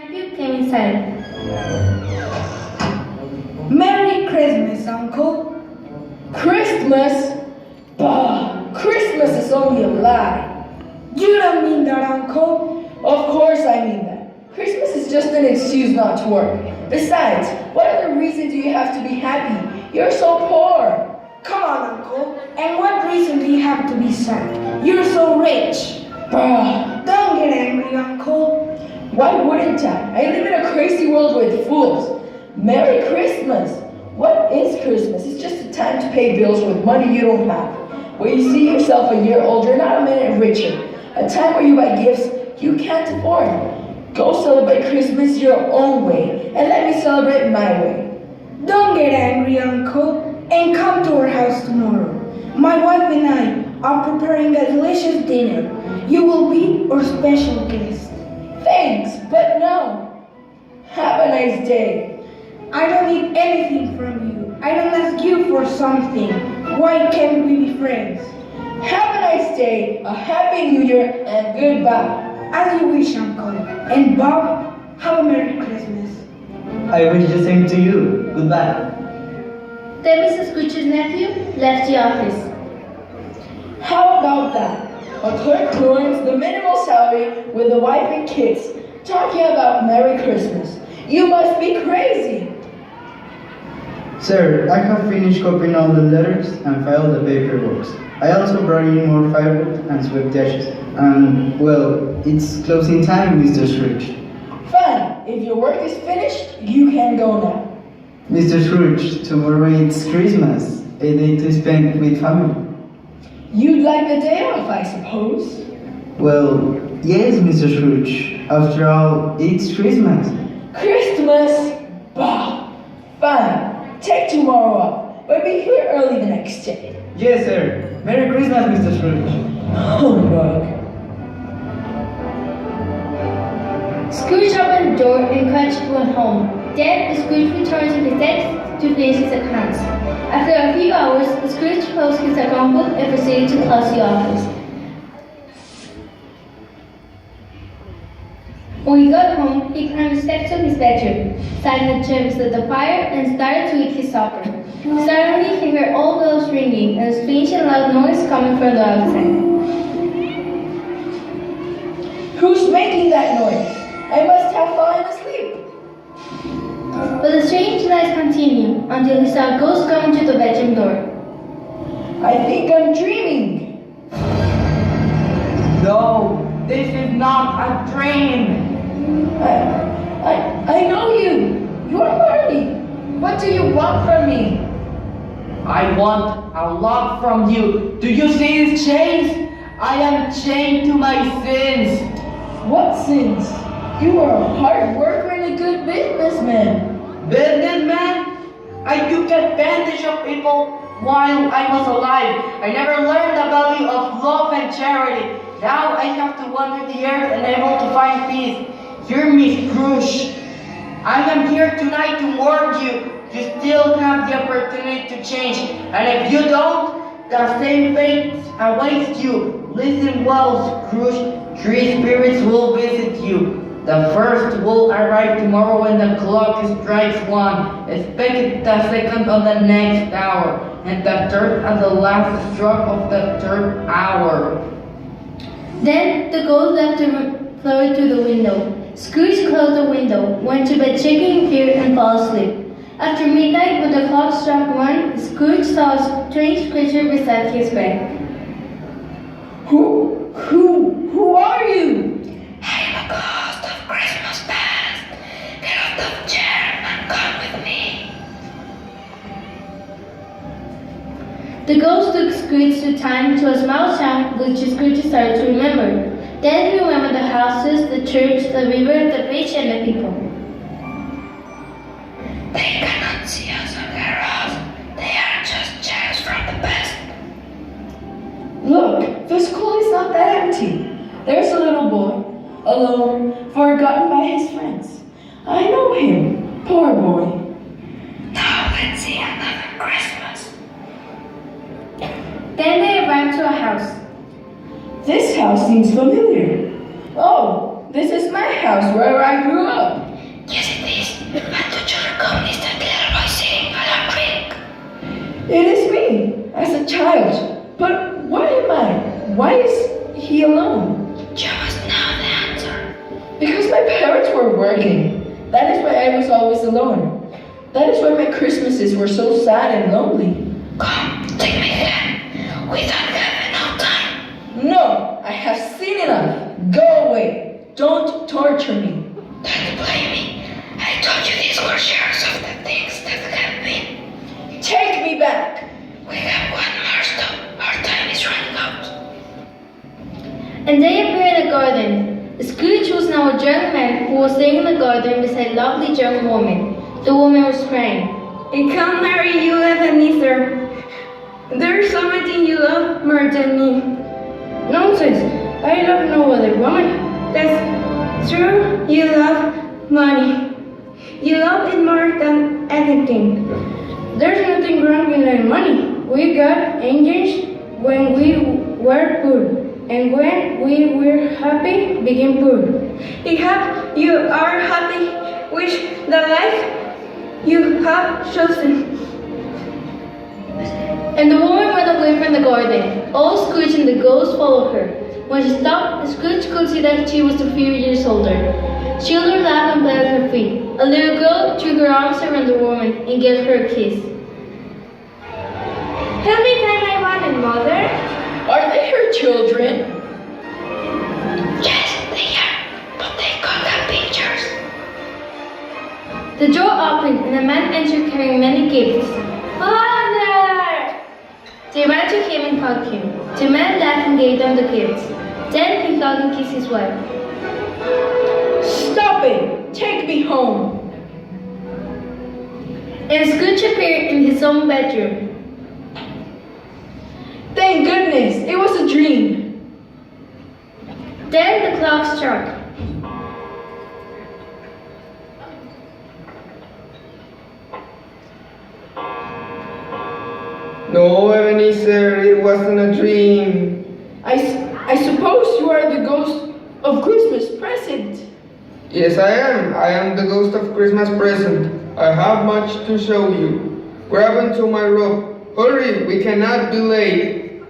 nephew came inside. Merry Christmas, Uncle. Christmas? Bah, Christmas is only a lie. You don't mean that, Uncle. Of course I mean that. Christmas is just an excuse not to work. Besides, what other reason do you have to be happy? You're so poor. Come on, Uncle. And what reason do you have to be sad? You're so rich. Bah, Don't get angry, Uncle. why wouldn't I? I live in a crazy world with fools. Merry Christmas. What is Christmas? It's just a time to pay bills with money you don't have. Where you see yourself a year older, not a minute richer. A time where you buy gifts you can't afford. Go celebrate Christmas your own way, and let me celebrate my way. Don't get angry, Uncle. And come to our house tomorrow. My wife and I are preparing a delicious dinner. You will be our special guest. Thanks, but no. Have a nice day. I don't need anything from you. I don't ask you for something. Why can't we be friends? Have a nice day, a happy new year, and goodbye. As you wish, Uncle. And Bob, have a Merry Christmas. I wish the same to you. Goodbye. Then Mrs. Scrooge's nephew left the office. How about that? A clerk who earns the minimal salary with a wife and kids, talking about Merry Christmas. You must be crazy. Sir, I have finished copying all the letters and filed the paperwork. I also brought in more firewood and swept the ashes. And, well, it's closing time, Mr. Scrooge. Fine, if your work is finished, you can go now. Mr. Scrooge, tomorrow it's Christmas, a day to spend with family. You'd like the day off, I suppose. Well, yes, Mr. Scrooge. After all, it's Christmas. Christmas? Bah! Fine, take tomorrow off, but be here early the next day. Yes, sir. Merry Christmas, Mr. Scrooge. Humbug. Scrooge opened the door and Crunch went home. Then Scrooge returned to his desk to finish his accounts. After a few hours, Scrooge closed his account book and proceeded to close the office. When he got home, he climbed the steps of his bedroom, sat the gems at the fire, and started to eat his supper. Suddenly, he heard all bells ringing and a strange and loud noise coming from the outside. Who's making that noise? I must have fallen asleep. But the strange noise continued until he saw a ghost coming to the bedroom door. I think I'm dreaming. No, this is not a dream. I know you. You're Marty. What do you want from me? I want a lot from you. Do you see these chains? I am chained to my sins. What sins? You are a hard worker and a good businessman. Businessman? I took advantage of people while I was alive. I never learned the value of love and charity. Now I have to wander the earth and able to find peace. Hear me, Scrooge. I am here tonight to warn you. You still have the opportunity to change. And if you don't, the same fate awaits you. Listen well, Scrooge. Three spirits will visit you. The first will arrive tomorrow when the clock strikes 1. Expect the second on the next hour. And the third at the last stroke of the third hour. Then the ghost left the room, flowing through the window. Scrooge closed the window, went to bed shaking in fear, and fell asleep. After midnight, when the clock struck 1, Scrooge saw a strange creature beside his bed. Who are you? I am a ghost of Christmas past. Get off the chair and come with me. The ghost took Scrooge to time to a small town which Scrooge started to remember. Then he remembered the houses, the church, the river, the beach, and the people. They cannot see us on their road. They are just chairs from the past. Look, the school is not that empty. There's a little boy, alone, forgotten by his friends. I know him, poor boy. Now let's see another Christmas. Then they arrived to a house. This house seems familiar. Oh, This is my house where I grew up. Yes, it is. But don't you recognize that little boy sitting on our drink? It is me, as a child. But why am I? Why is he alone? You must know the answer. Because my parents were working. That is why I was always alone. That is why my Christmases were so sad and lonely. Come, take my hand. We don't have enough time. No, I have seen enough. Go away. Don't torture me. Don't blame me. I told you these were shares of the things that have been. Take me back. We have one more stop. Our time is running out. And they appeared in the garden. Scrooge was now a young man who was staying in the garden beside a lovely young woman. The woman was crying. I can't marry you, Ebenezer. There's something you love more than me. Nonsense. I love no other woman. That's true. You love money. You love it more than anything. There's nothing wrong in our money. We got angels when we were poor. And when we were happy, became poor. If you are happy with the life you have chosen. And the woman went away from the garden. All Scrooge and the ghost followed her. When she stopped, Scrooge could see that she was a few years older. Children laughed and played at her feet. A little girl threw her arms around the woman and gave her a kiss. Every time I wanted, Mother. Are they her children? Yes, they are, but they got the pictures. The door opened and a man entered carrying many gifts. Father! They ran to him and hugged him. The man laughed and gave them the gifts. Then he hugged and kissed his wife. Stop it! Take me home! And Scrooge appeared in his own bedroom. Thank goodness! It was a dream! Then the clock struck. No, Ebenezer, it wasn't a dream. I suppose you are the ghost of Christmas present. Yes, I am. I am the ghost of Christmas present. I have much to show you. Grab onto my rope. Hurry, we cannot be late.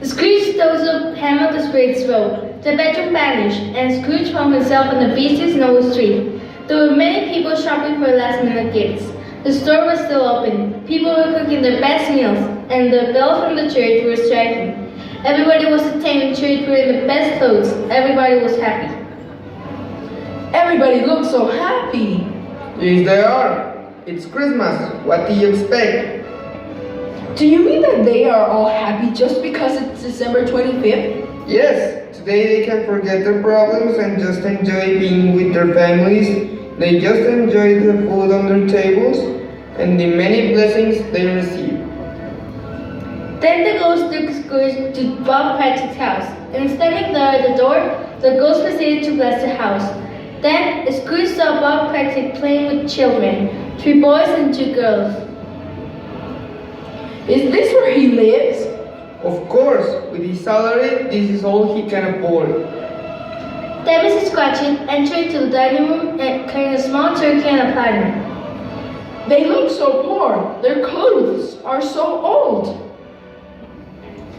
Scrooge throws a hem of the spirit's robe. The bedroom vanished, and Scrooge found himself on the busy snowy street. There were many people shopping for last-minute gifts. The store was still open. People were cooking their best meals, and the bells from the church were striking. Everybody was attending church wearing the best clothes. Everybody was happy. Everybody looked so happy. Yes, they are. It's Christmas. What do you expect? Do you mean that they are all happy just because it's December 25th? Yes, today they can forget their problems and just enjoy being with their families. They just enjoy the food on their tables and the many blessings they receive. Then the ghost took Scrooge to Bob Cratchit's house, and standing there at the door, the ghost proceeded to bless the house. Then Scrooge saw Bob Cratchit playing with children, 3 boys and 2 girls. Is this where he lives? Of course, with his salary, this is all he can afford. Then Mrs. Cratchit entered to the dining room carrying a small turkey and a platter. They look so poor. Their clothes are so old.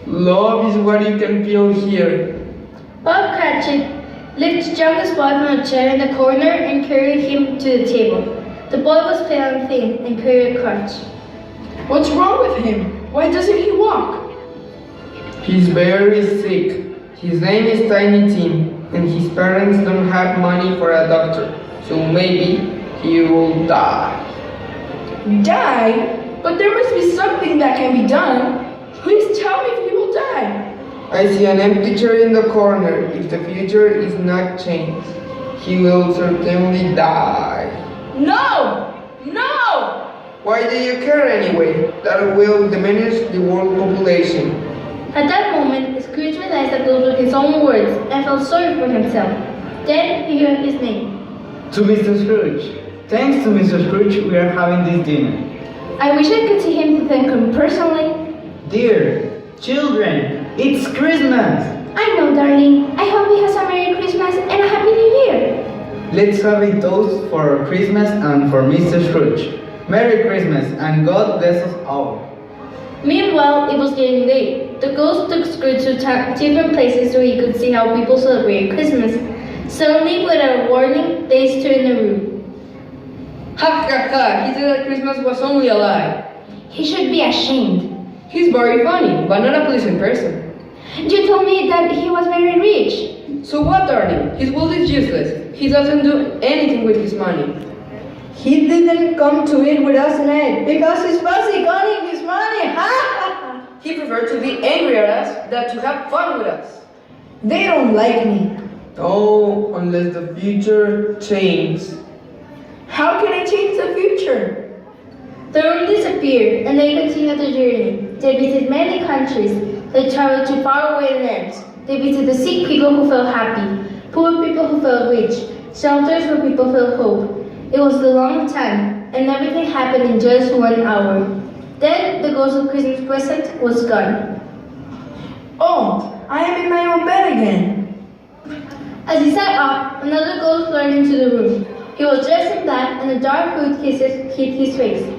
Love is what you can feel here. Bob Cratchit lifted the youngest boy from a chair in the corner and carried him to the table. The boy was pale and thin and carried a crutch. What's wrong with him? Why doesn't he walk? He's very sick. His name is Tiny Tim, and his parents don't have money for a doctor, so maybe he will die. Die? But there must be something that can be done. Please tell me if he will die. I see an empty chair in the corner. If the future is not changed, he will certainly die. No! No! Why do you care anyway? That will diminish the world population. At that moment, Scrooge realized that those were his own words and felt sorry for himself. Then he heard his name. To Mr. Scrooge. Thanks to Mr. Scrooge, we are having this dinner. I wish I could see him to thank him personally. Dear children, it's Christmas! I know, darling. I hope he has a Merry Christmas and a Happy New Year. Let's have a toast for Christmas and for Mr. Scrooge. Merry Christmas and God bless us all. Meanwhile, it was getting late. The ghost took Scrooge to different places so he could see how people celebrate Christmas. Suddenly, without a warning, they stood in the room. Ha ha ha, he said that Christmas was only a lie. He should be ashamed. He's very funny, but not a pleasant person. You told me that he was very rich. So what, darling? His wealth is useless. He doesn't do anything with his money. He didn't come to eat with us tonight because he's busy earning his money. He preferred to be angry at us than to have fun with us. They don't like me. Oh, unless the future changes. How can I change the future? The room disappeared, and they continued their journey. They visited many countries. They traveled to faraway lands. They visited sick people who felt happy, poor people who felt rich, shelters where people felt hope. It was a long time, and everything happened in just 1 hour. Then the ghost of Christmas present was gone. Oh, I am in my own bed again. As he sat up, another ghost fluttered into the room. He was dressed in black, and a dark hood hid his face.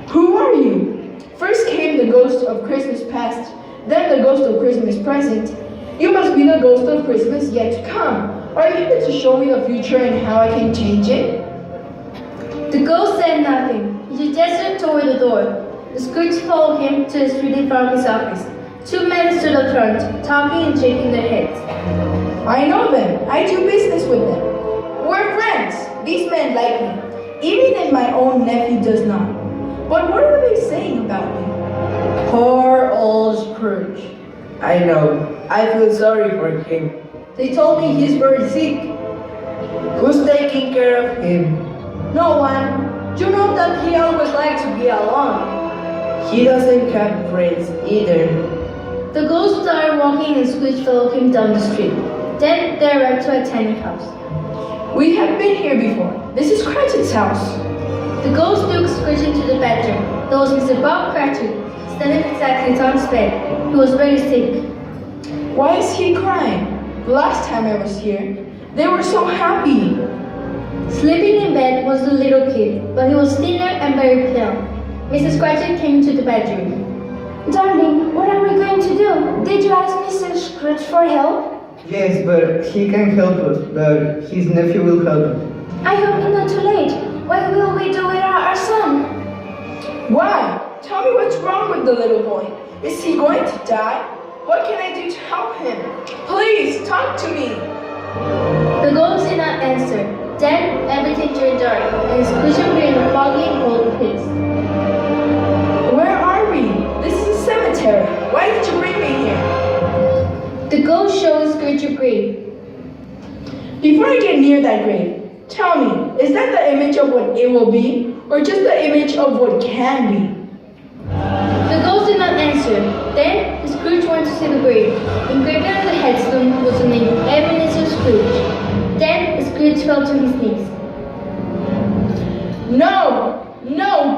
Who are you? First came the ghost of Christmas past, then the ghost of Christmas present. You must be the ghost of Christmas yet to come. Are you here to show me the future and how I can change it? The ghost said nothing. He gestured toward the door. The Scrooge followed him to the street in front of his office. Two men stood up front, talking and shaking their heads. I know them. I do business with them. We're friends. These men like me. Even if my own nephew does not. But what are they saying about me? Poor old Scrooge. I know. I feel sorry for him. They told me he's very sick. Who's taking care of him? No one. You know that he always likes to be alone. He doesn't have friends either. The ghost started walking and Scrooge followed him down the street. Then they arrived to a tiny house. We have been here before. This is Cratchit's house. The ghost took Scrooge into the bedroom. There was Mr. Bob Cratchit, standing beside his son's bed. He was very sick. Why is he crying? The last time I was here, they were so happy. Sleeping in bed was the little kid, but he was thinner and very pale. Mrs. Cratchit came into the bedroom. Darling, what are we going to do? Did you ask Mr. Scrooge for help? Yes, but he can help us, but his nephew will help him. I hope it's not too late. What will we do without our son? Why? Tell me what's wrong with the little boy. Is he going to die? What can I do to help him? Please, talk to me. The ghost did not answer. Then everything turned dark, and Scrooge appeared in a foggy and cold place. Where are we? This is a cemetery. Why did you bring me here? The ghost showed Scrooge a grave. Before I get near that grave, tell me, is that the image of what it will be, or just the image of what can be? The ghost did not answer. Then Scrooge went to see the grave. Engraved on the headstone was the name Ebenezer Scrooge. Then Scrooge fell to his knees. No,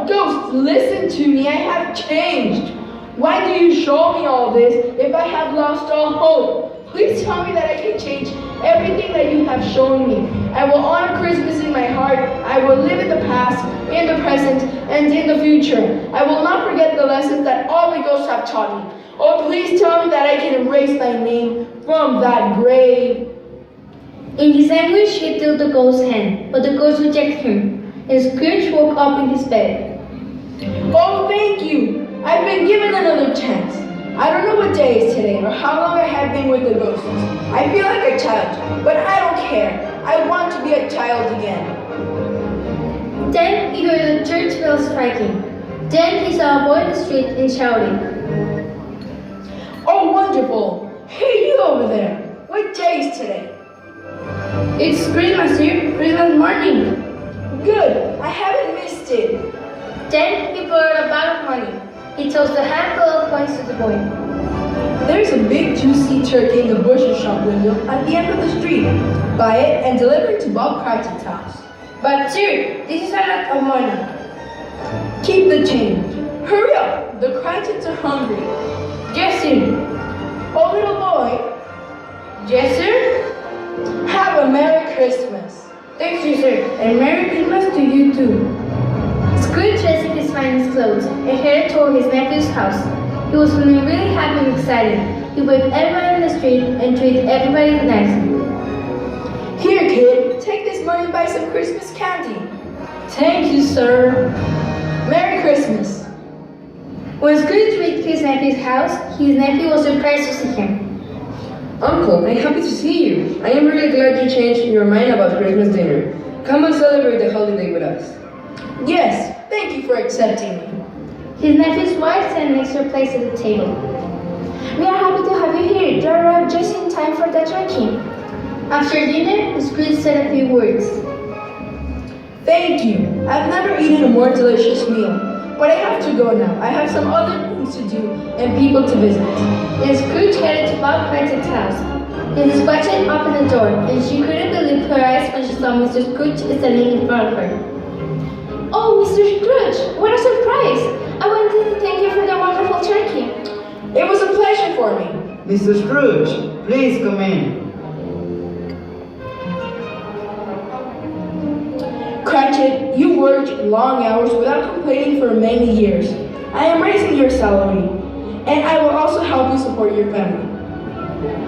ghost, listen to me. I have changed. Why do you show me all this if I have lost all hope? Please tell me that I can change everything that you have shown me. I will honor Christmas in my heart. I will live in the past, in the present, and in the future. I will not forget the lessons that all the ghosts have taught me. Oh, please tell me that I can erase my name from that grave. In his anguish, he took the ghost's hand, but the ghost rejected him, and Scrooge woke up in his bed. Oh, thank you. I've been given another chance. I don't know what day is today or how long I have been with the ghosts. I feel like a child, but I don't care. I want to be a child again. Then he heard the church bell striking. Then he saw a boy in the street and shouting. Oh, wonderful. Hey, you over there. What day is today? It's Christmas here, Christmas morning. Good. I haven't missed it. Then he brought a bag of money. He tossed a handful of coins to the boy. There's a big juicy turkey in the butcher shop window at the end of the street. Buy it and deliver it to Bob Cratchit's house. But sir, this is a lot of money. Keep the change. Hurry up. The Cratchits are hungry. Yes, sir. Oh, little boy, Yes, sir? have a Merry Christmas. Thank you, sir. And Merry Christmas to you too. Scrooge dressed in his finest clothes and headed toward his nephew's house. He was feeling really happy and excited. He waved everyone in the street and treated everybody nicely. Here, kid, take this money and buy some Christmas candy. Thank you, sir. Merry Christmas. When Scrooge reached his nephew's house, his nephew was surprised to see him. Uncle, I'm happy to see you. I am really glad you changed your mind about Christmas dinner. Come and celebrate the holiday with us. Yes, thank you for accepting me. His nephew's wife sat next to her place at the table. We are happy to have you here. You arrived just in time for the turkey. After dinner, Scrooge said a few words. Thank you. I've never eaten a more delicious meal. But I have to go now. I have some other things to do and people to visit. Then Scrooge headed to Bob Cratchit's house. Mrs. Cratchit opened the door, and she couldn't believe her eyes when she saw Mr. Scrooge standing in front of her. Oh, Mr. Scrooge, what a surprise! I wanted to thank you for the wonderful turkey. It was a pleasure for me. Mr. Scrooge, please come in. Cratchit, you worked long hours without complaining for many years. I am raising your salary, and I will also help you support your family.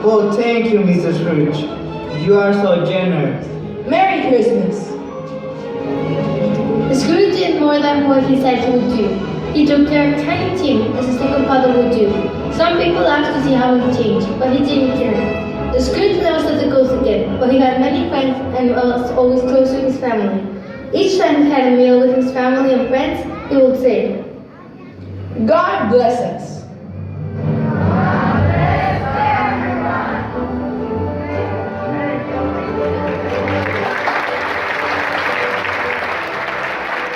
Oh, thank you, Mr. Scrooge. You are so generous. Merry Christmas. Scrooge did more than what he said he would do. He took care of a tiny team, as a single father would do. Some people asked to see how he changed, but he didn't care. Scrooge never saw the ghost again, but he had many friends and was always close to his family. Each time he had a meal with his family and friends, he would say, God bless us.